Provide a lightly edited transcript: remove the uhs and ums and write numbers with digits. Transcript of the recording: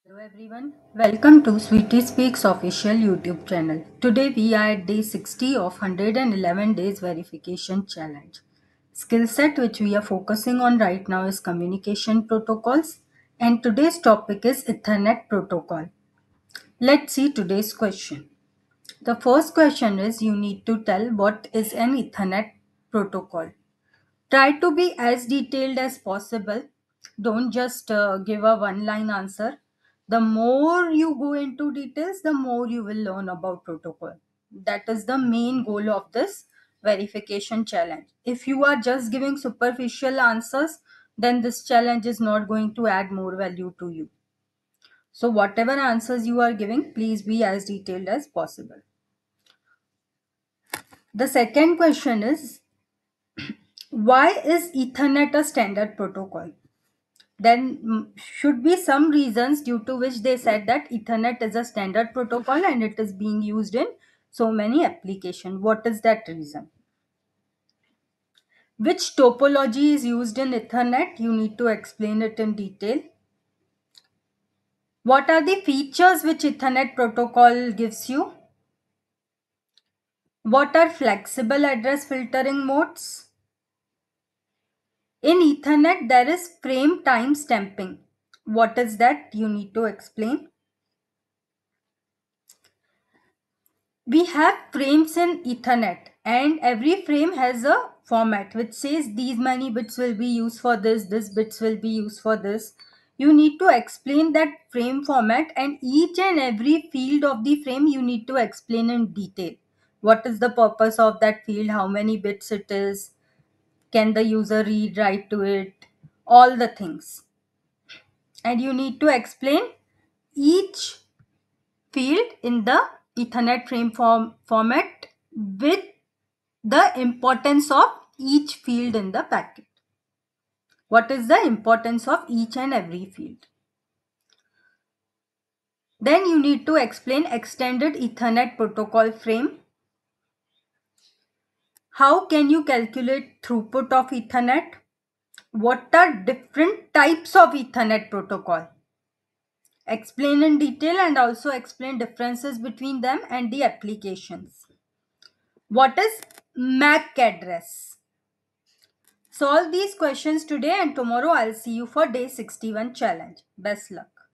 Hello everyone, welcome to Sweetie Speaks official YouTube channel. Today we are at day 60 of 111 days verification challenge. Skill set which we are focusing on right now is communication protocols, and today's topic is Ethernet protocol. Let's see today's question. The first question is you need to tell what is an Ethernet protocol. Try to be as detailed as possible. Don't just give a one line answer. The more you go into details, the more you will learn about protocol. That is the main goal of this verification challenge. If you are just giving superficial answers, then this challenge is not going to add more value to you. So, whatever answers you are giving, please be as detailed as possible. The second question is, why is Ethernet a standard protocol? Then should be some reasons due to which they said that Ethernet is a standard protocol and it is being used in so many applications. What is that reason? Which topology is used in Ethernet? You need to explain it in detail. What are the features which Ethernet protocol gives you? What are flexible address filtering modes? In Ethernet, there is frame time stamping. What is that? You need to explain. We have frames in Ethernet, and every frame has a format which says these many bits will be used for this bits will be used for this. You need to explain that frame format, and each and every field of the frame you need to explain in detail. What is the purpose of that field? How many bits it is? Can the user read, write to it? All the things. And you need to explain each field in the Ethernet frame format with the importance of each field in the packet. What is the importance of each and every field? Then you need to explain extended Ethernet protocol frame. How can you calculate throughput of Ethernet? What are different types of Ethernet protocol? Explain in detail and also explain differences between them and the applications. What is MAC address? Solve these questions today and tomorrow I'll see you for day 61 challenge. Best luck.